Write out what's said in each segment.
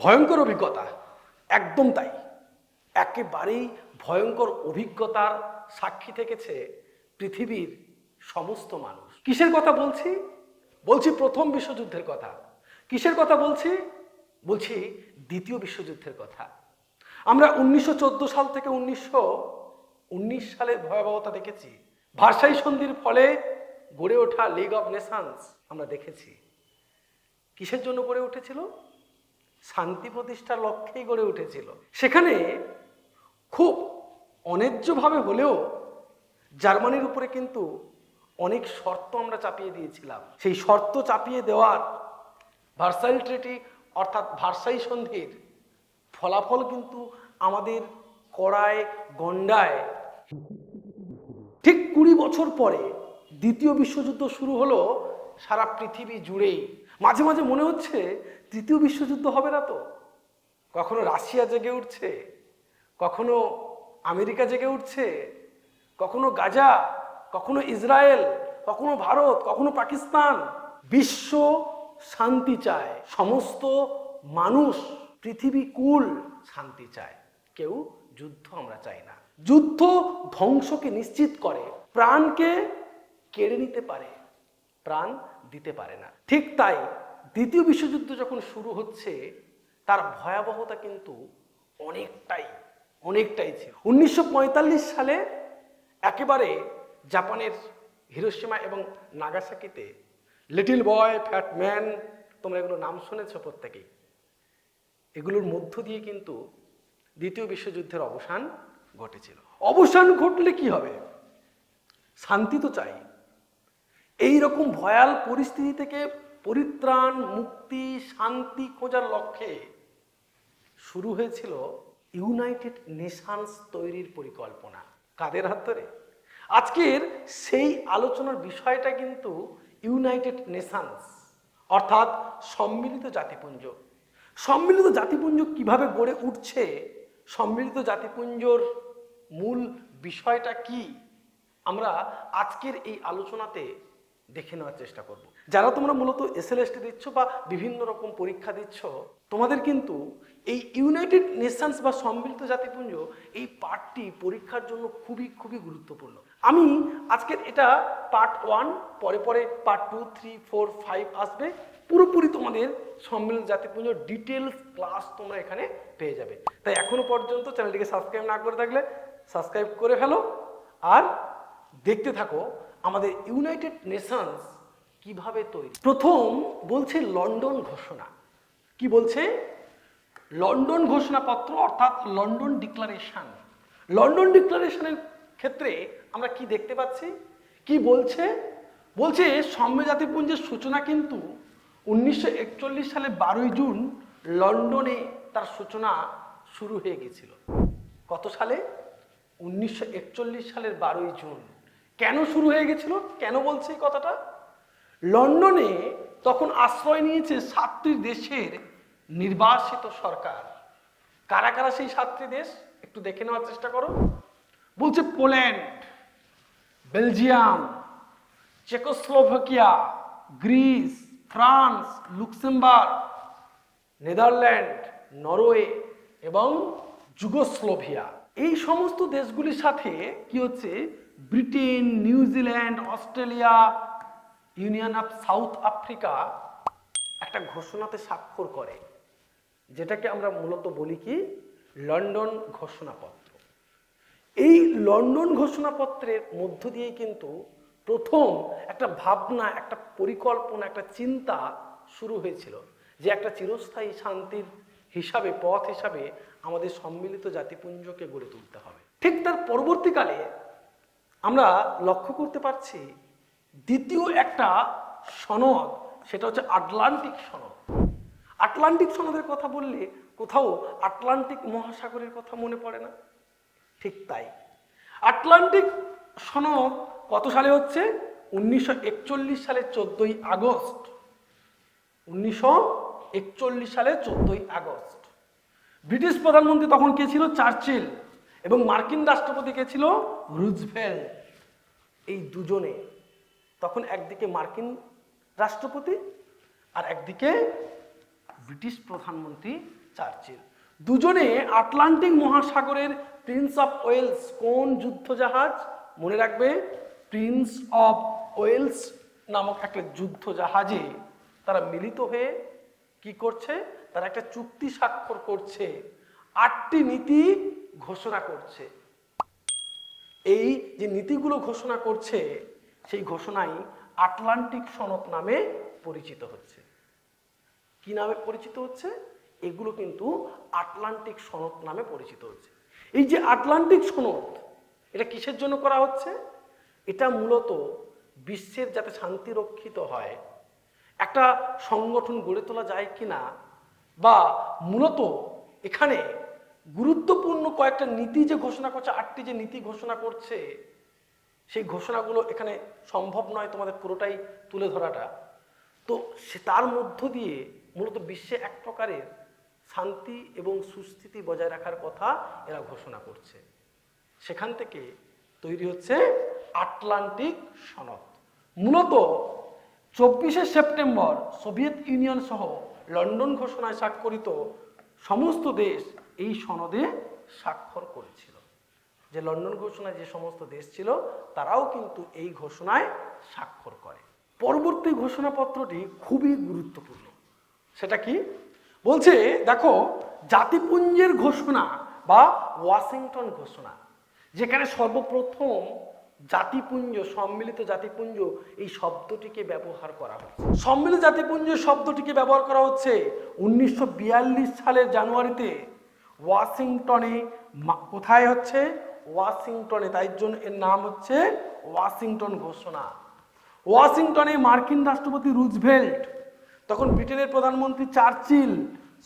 ভয়ঙ্কর অভিজ্ঞতা, একদম তাই। একেবারেই ভয়ঙ্কর অভিজ্ঞতার সাক্ষী থেকেছে পৃথিবীর সমস্ত মানুষ। কিসের কথা বলছি? বলছি প্রথম বিশ্বযুদ্ধের কথা। কিসের কথা বলছি? বলছি দ্বিতীয় বিশ্বযুদ্ধের কথা। আমরা 1914 সাল থেকে 1919 সালের ভয়াবহতা দেখেছি। ভার্সাই সন্ধির ফলে গড়ে ওঠা লিগ অফ নেশনস আমরা দেখেছি। কিসের জন্য গড়ে উঠেছিল? শান্তি প্রতিষ্ঠার লক্ষ্যেই গড়ে উঠেছিল। সেখানে খুব অন্যায্যভাবে হলেও জার্মানির উপরে কিন্তু অনেক শর্ত আমরা চাপিয়ে দিয়েছিলাম। সেই শর্ত চাপিয়ে দেওয়ার ভার্সাই ট্রিটি অর্থাৎ ভার্সাই সন্ধির ফলাফল কিন্তু আমাদের কড়ায় গন্ডায়। ঠিক 20 বছর পরে দ্বিতীয় বিশ্বযুদ্ধ শুরু হলো সারা পৃথিবী জুড়েই। মাঝে মাঝে মনে হচ্ছে তৃতীয় বিশ্বযুদ্ধ হবে না তো। কখনো রাশিয়া জেগে উঠছে, কখনো আমেরিকা জেগে উঠছে, কখনো গাজা, কখনো ইসরায়েল, কখনো ভারত, কখনো পাকিস্তান। বিশ্ব শান্তি চায়, সমস্ত মানুষ পৃথিবী কুল শান্তি চায়। কেউ যুদ্ধ আমরা চাই না। যুদ্ধ ধ্বংসকে নিশ্চিত করে, প্রাণকে কেড়ে নিতে পারে, প্রাণ দিতে পারে না। ঠিক তাই দ্বিতীয় বিশ্বযুদ্ধ যখন শুরু হচ্ছে তার ভয়াবহতা কিন্তু অনেকটাই ছিল। 1945 সালে একেবারে জাপানের হিরোশিমা এবং নাগাসাকিতে লিটল বয় ফ্যাট ম্যান, তোমরা এগুলো নাম শুনেছ প্রত্যেকেই। এগুলোর মধ্য দিয়ে কিন্তু দ্বিতীয় বিশ্বযুদ্ধের অবসান ঘটেছিল। অবসান ঘটলে কি হবে? শান্তি তো চাই। এই রকম ভয়াল পরিস্থিতি থেকে পরিত্রাণ, মুক্তি, শান্তি খোঁজার লক্ষ্যে শুরু হয়েছিল ইউনাইটেড নেশনস তৈরির পরিকল্পনা। কাদের হাত ধরে? আজকের সেই আলোচনার বিষয়টা কিন্তু ইউনাইটেড নেশনস অর্থাৎ সম্মিলিত জাতিপুঞ্জ। সম্মিলিত জাতিপুঞ্জ কিভাবে গড়ে উঠছে, সম্মিলিত জাতিপুঞ্জর মূল বিষয়টা কি, আমরা আজকের এই আলোচনাতে দেখে নেওয়ার চেষ্টা করব। যারা তোমরা মূলত এসএলএসটি দিচ্ছ বা বিভিন্ন রকম পরীক্ষা দিচ্ছ, তোমাদের কিন্তু এই ইউনাইটেড নেশনস বা সম্মিলিত জাতিপুঞ্জ এই পার্টটি পরীক্ষার জন্য খুবই গুরুত্বপূর্ণ। আমি আজকের এটা পার্ট 1, পরে পার্ট 2, 3, 4, 5 আসবে। পুরোপুরি তোমাদের সম্মিলিত জাতিপুঞ্জ ডিটেলস ক্লাস তোমরা এখানে পেয়ে যাবে। তাই এখনো পর্যন্ত চ্যানেলটিকে সাবস্ক্রাইব না করে থাকলে সাবস্ক্রাইব করে ফেলো আর দেখতে থাকো আমাদের ইউনাইটেড নেশনস কিভাবে তৈরি। প্রথম বলছে লন্ডন ঘোষণা। কি বলছে? লন্ডন ঘোষণাপত্র অর্থাৎ লন্ডন ডিক্লারেশন। লন্ডন ডিক্লারেশনের ক্ষেত্রে আমরা কি দেখতে পাচ্ছি? কি বলছে? বলছে সম্মিলিত জাতিপুঞ্জের সূচনা কিন্তু 1941 সালে 12 জুন লন্ডনে তার সূচনা শুরু হয়ে গেছিল। কত সালে? 1941 সালের 12 জুন। কেন শুরু হয়ে গেছিল? কেন বলছে এই কথাটা? লন্ডনে তখন আশ্রয় নিয়েছে 7টি দেশের নির্বাসিত সরকার। কারা কারা সেই 7টি দেশ একটু দেখে নেওয়ার চেষ্টা করো। বলছে Poland, Belgium, Czechoslovakia, Greece, France, Luxembourg, Netherland, Norway এবং যুগোস্লোভিয়া। এই সমস্ত দেশগুলির সাথে কি হচ্ছে? Britain, New Zealand, Australia, union of south Africa একটা ঘোষণাতে স্বাক্ষর করে, যেটাকে আমরা মূলত বলি কি লন্ডন ঘোষণাপত্র। এই লন্ডন ঘোষণাপত্রের মধ্য দিয়ে কিন্তু প্রথম একটা ভাবনা, একটা পরিকল্পনা, একটা চিন্তা শুরু হয়েছিল যে একটা চিরস্থায়ী শান্তির হিসাবে, পথ হিসাবে আমাদের সম্মিলিত জাতিপুঞ্জকে গড়ে তুলতে হবে। ঠিক তার পরবর্তীকালে আমরা লক্ষ্য করতে পারছি দ্বিতীয় একটা সনদ, সেটা হচ্ছে আটলান্টিক সনদ। আটলান্টিক সনদের কথা বললে কোথাও আটলান্টিক মহাসাগরের কথা মনে পড়ে না? ঠিক তাই। আটলান্টিক সনদ কত সালে হচ্ছে? 1941 সালের 14ই আগস্ট। 1941 সালের 14ই আগস্ট। ব্রিটিশ প্রধানমন্ত্রী তখন কে ছিল? চার্চিল। এবং মার্কিন রাষ্ট্রপতি কে ছিল? রুজভেল্ট। এই দুজনে তখন একদিকে মার্কিন রাষ্ট্রপতি আর একদিকে ব্রিটিশ প্রধানমন্ত্রী চার্চিল। দুজনে আটলান্টিক মহাসাগরের প্রিন্স অফ ওয়েলস কোন যুদ্ধ জাহাজ? মনে রাখবে, প্রিন্স অফ ওয়েলস নামক একটা যুদ্ধ জাহাজে তারা মিলিত হয়ে কি করছে? তারা একটা চুক্তি স্বাক্ষর করছে, 8টি নীতি ঘোষণা করছে। এই যে নীতিগুলো ঘোষণা করছে সেই ঘোষণাই আটলান্টিক সনদ নামে পরিচিত হচ্ছে। কি নামে পরিচিত হচ্ছে? এগুলো কিন্তু আটলান্টিক সনদ নামে পরিচিত হচ্ছে। এই যে আটলান্টিক সনদ, এটা কিসের জন্য করা হচ্ছে? এটা মূলত বিশ্বের যাতে শান্তি রক্ষিত হয়, একটা সংগঠন গড়ে তোলা যায় কিনা, বা মূলত এখানে গুরুত্বপূর্ণ কয়েকটা নীতি যে ঘোষণা করছে, 8টি যে নীতি ঘোষণা করছে, সেই ঘোষণাগুলো এখানে সম্ভব নয় তোমাদের পুরোটাই তুলে ধরাটা। তো সে তার মধ্য দিয়ে মূলত বিশ্বে এক প্রকারের শান্তি এবং সুস্থিতি বজায় রাখার কথা এরা ঘোষণা করছে। সেখান থেকে তৈরি হচ্ছে আটলান্টিক সনদ। মূলত 24শে সেপ্টেম্বর সোভিয়েত ইউনিয়ন সহ লন্ডন ঘোষণায় স্বাক্ষরিত সমস্ত দেশ এই সনদে স্বাক্ষর করেছিল। যে লন্ডন ঘোষণায় যে সমস্ত দেশ ছিল তারাও কিন্তু এই ঘোষণায় স্বাক্ষর করে। পরবর্তী ঘোষণাপত্রটি খুবই গুরুত্বপূর্ণ। সেটা কি বলছে? দেখো, জাতিপুঞ্জের ঘোষণা বা ওয়াশিংটন ঘোষণা, যেখানে সর্বপ্রথম জাতিপুঞ্জ, সম্মিলিত জাতিপুঞ্জ এই শব্দটিকে ব্যবহার করা হচ্ছে। সম্মিলিত জাতিপুঞ্জ শব্দটিকে ব্যবহার করা হচ্ছে 1942 সালের জানুয়ারিতে ওয়াশিংটনে। কোথায় হচ্ছে? ওয়াশিংটনে। তাই জন্য এর নাম হচ্ছে ওয়াশিংটন ঘোষণা। ওয়াশিংটনে মার্কিন রাষ্ট্রপতি রুজভেল্ট, তখন ব্রিটেনের প্রধানমন্ত্রী চার্চিল,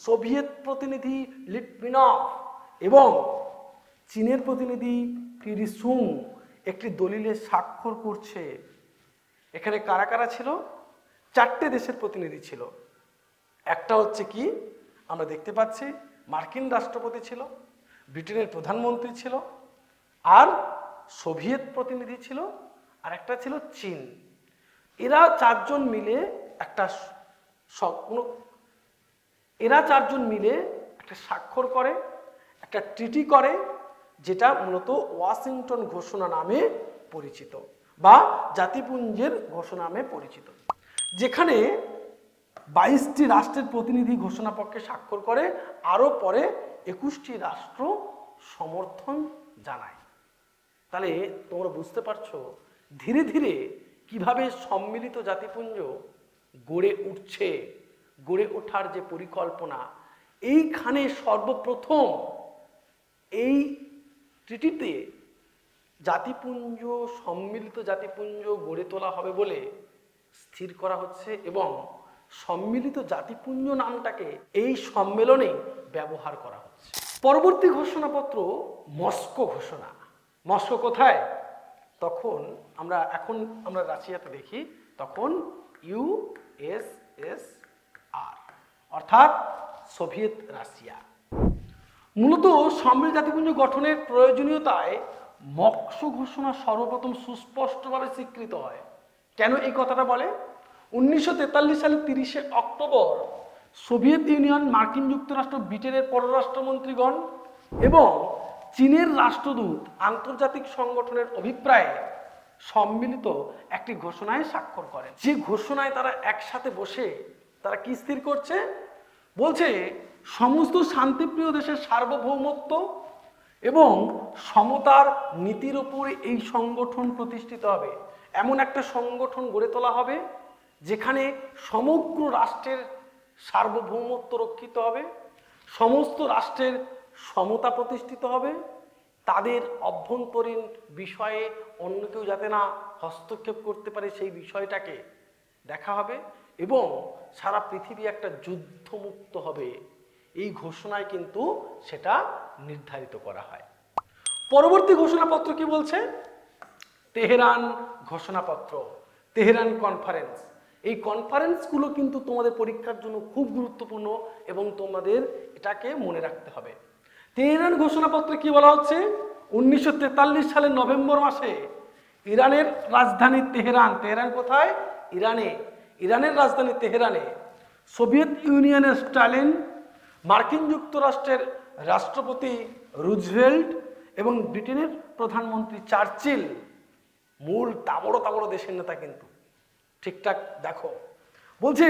সোভিয়েত প্রতিনিধি লিটভিনভ এবং চীনের প্রতিনিধি কিরিসুং একটি দলিলে স্বাক্ষর করছে। এখানে কারা কারা ছিল? 4টে দেশের প্রতিনিধি ছিল। একটা হচ্ছে কি আমরা দেখতে পাচ্ছি, মার্কিন রাষ্ট্রপতি ছিল, ব্রিটেনের প্রধানমন্ত্রী ছিল, আর সোভিয়েত প্রতিনিধি ছিল, আর একটা ছিল চীন। এরা চারজন মিলে একটা স্বাক্ষর করে, একটা ট্রিটি করে, যেটা মূলত ওয়াশিংটন ঘোষণা নামে পরিচিত বা জাতিপুঞ্জের ঘোষণা নামে পরিচিত, যেখানে 22টি রাষ্ট্রের প্রতিনিধি ঘোষণাপত্রে স্বাক্ষর করে, আরও পরে 21টি রাষ্ট্র সমর্থন জানায়। তাহলে তোমরা বুঝতে পারছো ধীরে ধীরে কিভাবে সম্মিলিত জাতিপুঞ্জ গড়ে উঠছে, গড়ে ওঠার যে পরিকল্পনা। এইখানে সর্বপ্রথম এই ট্রিটিতে জাতিপুঞ্জ, সম্মিলিত জাতিপুঞ্জ গড়ে তোলা হবে বলে স্থির করা হচ্ছে এবং সম্মিলিত জাতিপুঞ্জ নামটাকে এই সম্মেলনে ব্যবহার করা হচ্ছে। পরবর্তী ঘোষণাপত্র মস্কো ঘোষণা। মস্কো কোথায়? তখন আমরা রাশিয়াতে দেখি, তখন USSR অর্থাৎ সোভিয়েত রাশিয়া। মূলত সম্মিলিত জাতিপুঞ্জ গঠনের প্রয়োজনীয়তায় মস্কো ঘোষণা সর্বপ্রথম সুস্পষ্টভাবে স্বীকৃত হয়। কেন এই কথাটা বলে? 1943 সালের 30শে অক্টোবর সোভিয়েত ইউনিয়ন, মার্কিন যুক্তরাষ্ট্র, ব্রিটেনের পররাষ্ট্রমন্ত্রীগণ এবং চীনের রাষ্ট্রদূত আন্তর্জাতিক সংগঠনের অভিপ্রায়ে সম্মিলিত একটি ঘোষণায় স্বাক্ষর করেন। যে ঘোষণায় তারা একসাথে বসে তারা কি স্থির করছে? বলছে সমস্ত শান্তিপ্রিয় দেশের সার্বভৌমত্ব এবং সমতার নীতির উপরে এই সংগঠন প্রতিষ্ঠিত হবে। এমন একটা সংগঠন গড়ে তোলা হবে যেখানে সমগ্র রাষ্ট্রের সার্বভৌমত্ব রক্ষিত হবে, সমস্ত রাষ্ট্রের সমতা প্রতিষ্ঠিত হবে, তাদের অভ্যন্তরীণ বিষয়ে অন্য কেউ যাতে না হস্তক্ষেপ করতে পারে সেই বিষয়টাকে দেখা হবে এবং সারা পৃথিবী একটা যুদ্ধমুক্ত হবে। এই ঘোষণায় কিন্তু সেটা নির্ধারিত করা হয়। পরবর্তী ঘোষণাপত্র কি বলছে? তেহরান ঘোষণাপত্র, তেহরান কনফারেন্স। এই কনফারেন্সগুলো কিন্তু তোমাদের পরীক্ষার জন্য খুব গুরুত্বপূর্ণ এবং তোমাদের এটাকে মনে রাখতে হবে। তেহরান ঘোষণাপত্রে কি বলা হচ্ছে? 1943 সালের নভেম্বর মাসে ইরানের রাজধানী তেহরান, তেহরান কোথায়? ইরানে, ইরানের রাজধানী তেহরানে সোভিয়েত ইউনিয়নের স্টালিন, মার্কিন যুক্তরাষ্ট্রের রাষ্ট্রপতি রুজভেল্ট এবং ব্রিটেনের প্রধানমন্ত্রী চার্চিল মূল তাবড়ো তাবড়ো দেশের নেতা কিন্তু ঠিকঠাক দেখো বলছে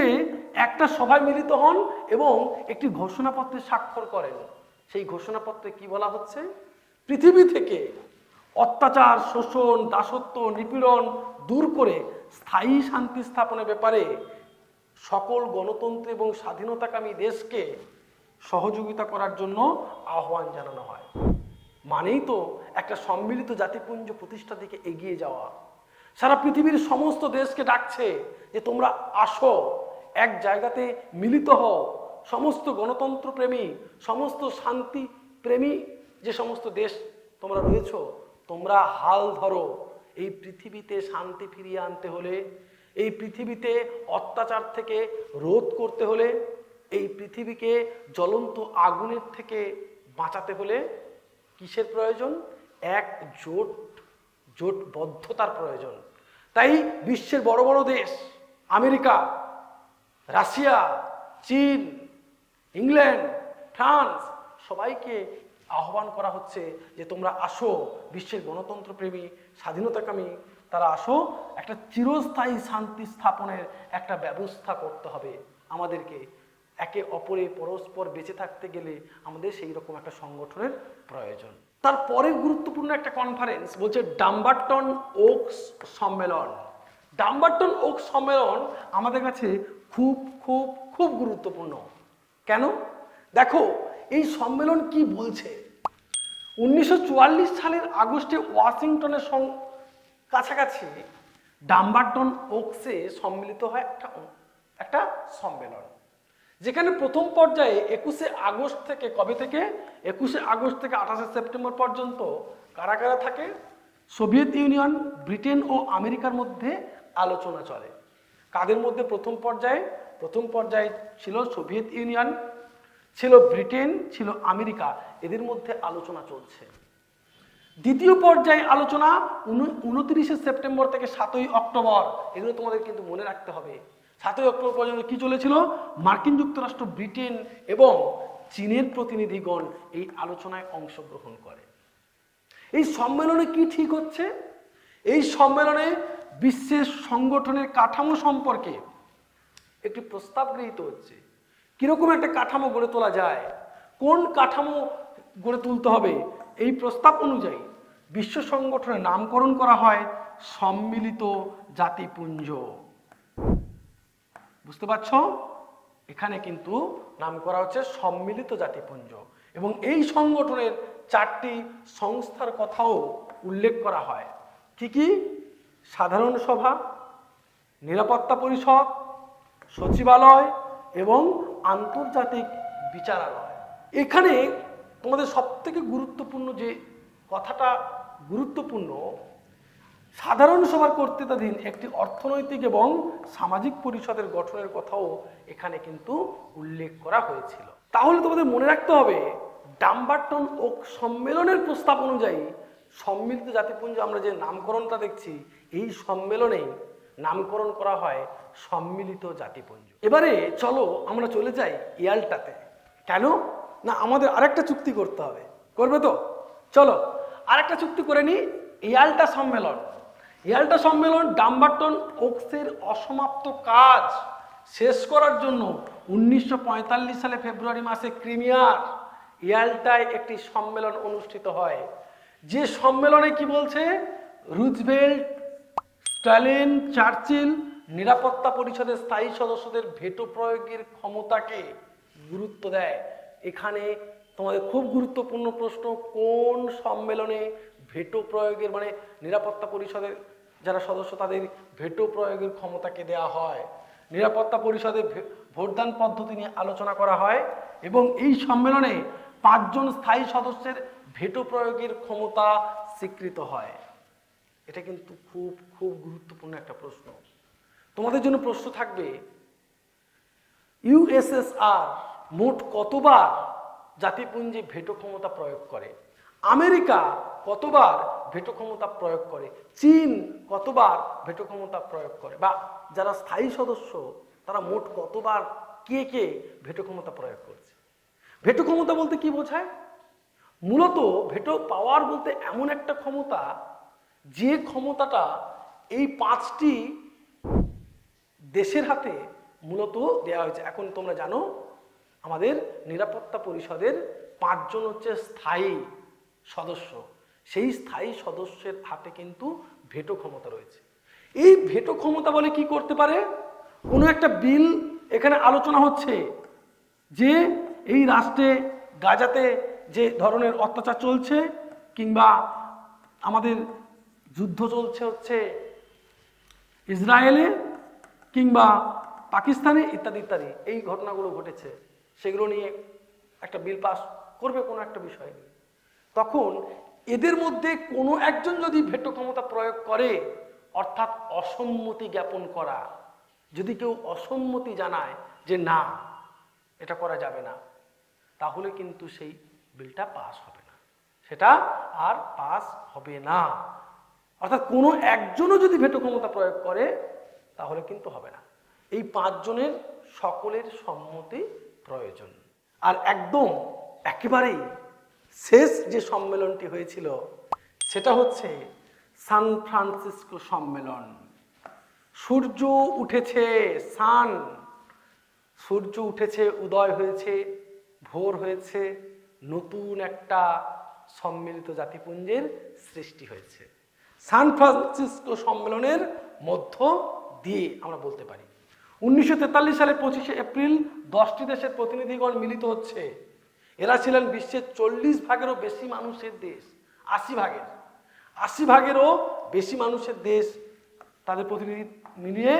একটা সভায় মিলিত হন এবং একটি ঘোষণাপত্রে স্বাক্ষর করেন। সেই ঘোষণাপত্রে কি বলা হচ্ছে? পৃথিবী থেকে অত্যাচার, শোষণ, দাসত্ব, নিপীড়ন দূর করে স্থায়ী শান্তি স্থাপনের ব্যাপারে সকল গণতন্ত্র এবং স্বাধীনতাকামী দেশকে সহযোগিতা করার জন্য আহ্বান জানানো হয়। মানেই তো একটা সম্মিলিত জাতিপুঞ্জ প্রতিষ্ঠার দিকে এগিয়ে যাওয়া। সারা পৃথিবীর সমস্ত দেশকে ডাকছে যে তোমরা আসো, এক জায়গাতে মিলিত হও। সমস্ত গণতন্ত্র প্রেমী, সমস্ত শান্তি প্রেমী যে সমস্ত দেশ তোমরা রয়েছ, তোমরা হাল ধরো। এই পৃথিবীতে শান্তি ফিরিয়ে আনতে হলে, এই পৃথিবীতে অত্যাচার থেকে রোধ করতে হলে, এই পৃথিবীকে জ্বলন্ত আগুনের থেকে বাঁচাতে হলে কিসের প্রয়োজন? এক জোটবদ্ধতার প্রয়োজন। তাই বিশ্বের বড় বড় দেশ আমেরিকা, রাশিয়া, চীন, ইংল্যান্ড, ফ্রান্স সবাইকে আহ্বান করা হচ্ছে যে তোমরা আসো, বিশ্বের গণতন্ত্র প্রেমী, স্বাধীনতাকামী তারা আসো, একটা চিরস্থায়ী শান্তি স্থাপনের একটা ব্যবস্থা করতে হবে আমাদেরকে। একে অপরে পরস্পর বেঁচে থাকতে গেলে আমাদের সেই রকম একটা সংগঠনের প্রয়োজন। তারপরে গুরুত্বপূর্ণ একটা কনফারেন্স বলছে ডাম্বারটন ওকস সম্মেলন। ডাম্বারটন ওকস সম্মেলন আমাদের কাছে খুব খুব খুব গুরুত্বপূর্ণ। কেন? দেখো এই সম্মেলন কি বলছে। 1944 সালের আগস্টে ওয়াশিংটনের কাছাকাছি ডাম্বারটন ওকসে সম্মিলিত হয় একটা সম্মেলন, যেখানে প্রথম পর্যায়ে 21শে আগস্ট থেকে 28শে সেপ্টেম্বর পর্যন্ত কারা কারা থাকে? সোভিয়েত ইউনিয়ন, ব্রিটেন ও আমেরিকার মধ্যে আলোচনা চলে। কাদের মধ্যে? প্রথম পর্যায়ে ছিল সোভিয়েত ইউনিয়ন, ছিল ব্রিটেন, ছিল আমেরিকা, এদের মধ্যে আলোচনা চলছে। দ্বিতীয় পর্যায়ে আলোচনা 29শে সেপ্টেম্বর থেকে 7ই অক্টোবর, এগুলো তোমাদের কিন্তু মনে রাখতে হবে। 7ই অক্টোবর পর্যন্ত কি চলেছিল? মার্কিন যুক্তরাষ্ট্র, ব্রিটেন এবং চীনের প্রতিনিধিগণ এই আলোচনায় অংশগ্রহণ করে। এই সম্মেলনে কি ঠিক হচ্ছে? এই সম্মেলনে বিশ্বের সংগঠনের কাঠামো সম্পর্কে একটি প্রস্তাব গৃহীত হচ্ছে। কিরকম একটা কাঠামো গড়ে তোলা যায়, কোন কাঠামো গড়ে তুলতে হবে, এই প্রস্তাব অনুযায়ী বিশ্ব সংগঠনের নামকরণ করা হয় সম্মিলিত জাতিপুঞ্জ। বুঝতে পারছ? এখানে কিন্তু নাম করা হচ্ছে সম্মিলিত জাতিপুঞ্জ এবং এই সংগঠনের 4টি সংস্থার কথাও উল্লেখ করা হয়। কি কি? সাধারণ সভা, নিরাপত্তা পরিষদ, সচিবালয় এবং আন্তর্জাতিক বিচারালয়। এখানে তোমাদের সবথেকে গুরুত্বপূর্ণ যে কথাটা গুরুত্বপূর্ণ, সাধারণ সভার কর্তৃত্বাধীন একটি অর্থনৈতিক এবং সামাজিক পরিষদের গঠনের কথাও এখানে কিন্তু উল্লেখ করা হয়েছিল। তাহলে তোমাদের মনে রাখতে হবে ডাম্বারটন ওক সম্মেলনের প্রস্তাব অনুযায়ী সম্মিলিত জাতিপুঞ্জ আমরা যে নামকরণটা দেখছি, এই সম্মেলনেই নামকরণ করা হয় সম্মিলিত জাতিপুঞ্জ। এবারে চলো আমরা চলে যাই ইয়াল্টাতে। কেন না, আমাদের আরেকটা চুক্তি করতে হবে। করবে তো? চলো আরেকটা চুক্তি করে নিই। ইয়াল্টা সম্মেলন ডাম্বারটন ওকসের অসমাপ্ত কাজ শেষ করার জন্য 1945 সালে ফেব্রুয়ারি মাসে ক্রিমিয়ার ইয়াল্টায় একটি সম্মেলন অনুষ্ঠিত হয়। যে সম্মেলনে কি বলছে? রুজভেল্ট, স্ট্যালিন, চার্চিল নিরাপত্তা পরিষদের স্থায়ী সদস্যদের ভেটো প্রয়োগের ক্ষমতাকে গুরুত্ব দেয়। এখানে তোমাদের খুব গুরুত্বপূর্ণ প্রশ্ন, কোন সম্মেলনে ভেটো প্রয়োগের মানে নিরাপত্তা পরিষদের যারা সদস্য তাদের ভেটো প্রয়োগের ক্ষমতাকে দেওয়া হয়। নিরাপত্তা পরিষদে ভোটদান পদ্ধতি নিয়ে আলোচনা করা হয় এবং এই সম্মেলনে 5 জন স্থায়ী সদস্যের ভেটো প্রয়োগের ক্ষমতা স্বীকৃত হয়। এটা কিন্তু খুব খুব গুরুত্বপূর্ণ একটা প্রশ্ন। তোমাদের জন্য প্রশ্ন থাকবে, ইউএসএসআর মোট কতবার জাতিপুঞ্জে ভেটো ক্ষমতা প্রয়োগ করে? আমেরিকা কতবার ভেটো ক্ষমতা প্রয়োগ করে? চীন কতবার ভেটো ক্ষমতা প্রয়োগ করে? বা যারা স্থায়ী সদস্য তারা মোট কতবার কে কে ভেটো ক্ষমতা প্রয়োগ করছে? ভেটো ক্ষমতা বলতে কি বোঝায়? মূলত ভেটো পাওয়ার বলতে এমন একটা ক্ষমতা, যে ক্ষমতাটা এই 5টি দেশের হাতে মূলত দেওয়া হয়েছে। এখন তোমরা জানো আমাদের নিরাপত্তা পরিষদের 5 জন হচ্ছে স্থায়ী সদস্য, সেই স্থায়ী সদস্যের হাতে কিন্তু ভেটো ক্ষমতা রয়েছে। এই ভেটো ক্ষমতা বলে কি করতে পারে? কোনো একটা বিল এখানে আলোচনা হচ্ছে যে এই রাষ্ট্রে গাজাতে যে ধরনের অত্যাচার চলছে, কিংবা আমাদের যুদ্ধ চলছে হচ্ছে ইসরায়েলে কিংবা পাকিস্তানে ইত্যাদি ইত্যাদি, এই ঘটনাগুলো ঘটেছে, সেগুলো নিয়ে একটা বিল পাস করবে কোনো একটা বিষয় নিয়ে। তখন এদের মধ্যে কোনো একজন যদি ভেটো ক্ষমতা প্রয়োগ করে, অর্থাৎ অসম্মতি জ্ঞাপন করা, যদি কেউ অসম্মতি জানায় যে না এটা করা যাবে না, তাহলে কিন্তু সেই বিলটা পাস হবে না, সেটা আর পাস হবে না। অর্থাৎ কোনো একজনও যদি ভেটো ক্ষমতা প্রয়োগ করে তাহলে কিন্তু হবে না। এই 5 জনের সকলের সম্মতি প্রয়োজন। আর একদম একেবারেই শেষ যে সম্মেলনটি হয়েছিল সেটা হচ্ছে সান ফ্রান্সিসকো সম্মেলন। সূর্য উঠেছে, সূর্য উঠেছে, উদয় হয়েছে, ভোর হয়েছে, নতুন একটা সম্মিলিত জাতিপুঞ্জের সৃষ্টি হয়েছে। সান ফ্রান্সিসকো সম্মেলনের মধ্য দিয়ে আমরা বলতে পারি 1943 সালের 25শে এপ্রিল 10টি দেশের প্রতিনিধিগণ মিলিত হচ্ছে। এরা ছিলেন বিশ্বের 40 ভাগেরও বেশি মানুষের দেশ, 80 ভাগেরও বেশি মানুষের দেশ, তাদের প্রতিনিধি মিলিয়ে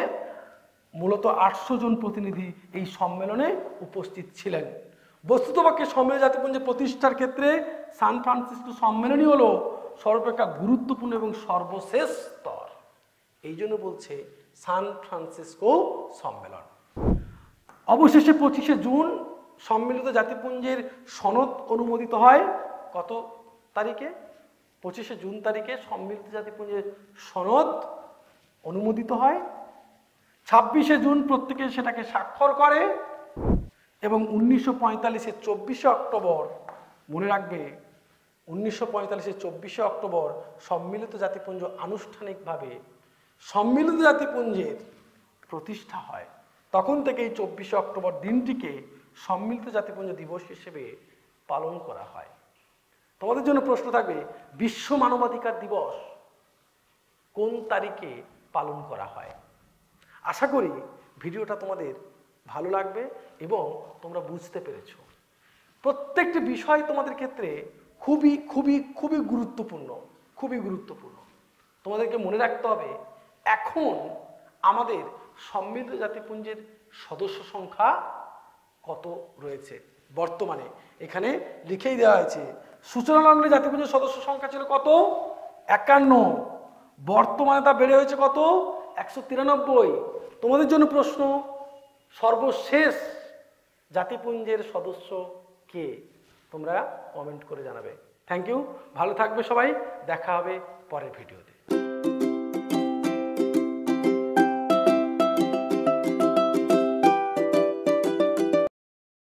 মূলত 800 জন প্রতিনিধি এই সম্মেলনে উপস্থিত ছিলেন। বস্তুতপক্ষে সম্মিলিত জাতিপুঞ্জের প্রতিষ্ঠার ক্ষেত্রে সান ফ্রান্সিসকো সম্মেলনই হলো সর্বাপেক্ষা গুরুত্বপূর্ণ এবং সর্বশেষ স্তর। এই জন্য বলছে সান ফ্রান্সিসকো সম্মেলন। অবশেষে 25শে জুন সম্মিলিত জাতিপুঞ্জের সনদ অনুমোদিত হয়। কত তারিখে? 25শে জুন তারিখে সম্মিলিত জাতিপুঞ্জের সনদ অনুমোদিত হয়। 26শে জুন প্রত্যেকে সেটাকে স্বাক্ষর করে এবং 1945-এর 24শে অক্টোবর, মনে রাখবে 1945-এর 24শে অক্টোবর সম্মিলিত জাতিপুঞ্জ আনুষ্ঠানিকভাবে সম্মিলিত জাতিপুঞ্জের প্রতিষ্ঠা হয়। তখন থেকেই 24শে অক্টোবর দিনটিকে সম্মিলিত জাতিপুঞ্জ দিবস হিসেবে পালন করা হয়। তোমাদের জন্য প্রশ্ন থাকবে, বিশ্ব মানবাধিকার দিবস কোন তারিখে পালন করা হয়? আশা করি ভিডিওটা তোমাদের ভালো লাগবে এবং তোমরা বুঝতে পেরেছো। প্রত্যেকটি বিষয় তোমাদের ক্ষেত্রে খুবই খুবই খুবই গুরুত্বপূর্ণ, খুবই গুরুত্বপূর্ণ। তোমাদেরকে মনে রাখতে হবে এখন আমাদের সম্মিলিত জাতিপুঞ্জের সদস্য সংখ্যা কত রয়েছে বর্তমানে। এখানে লিখেই দেওয়া হয়েছে সূচনালগ্নে জাতিপুঞ্জের সদস্য সংখ্যা ছিল কত? 51। বর্তমানে তা বেড়ে হয়েছে কত? 193। তোমাদের জন্য প্রশ্ন, সর্বশেষ জাতিপুঞ্জের সদস্য কে? তোমরা কমেন্ট করে জানাবে। থ্যাংক ইউ, ভালো থাকবে সবাই, দেখা হবে পরের ভিডিওতে।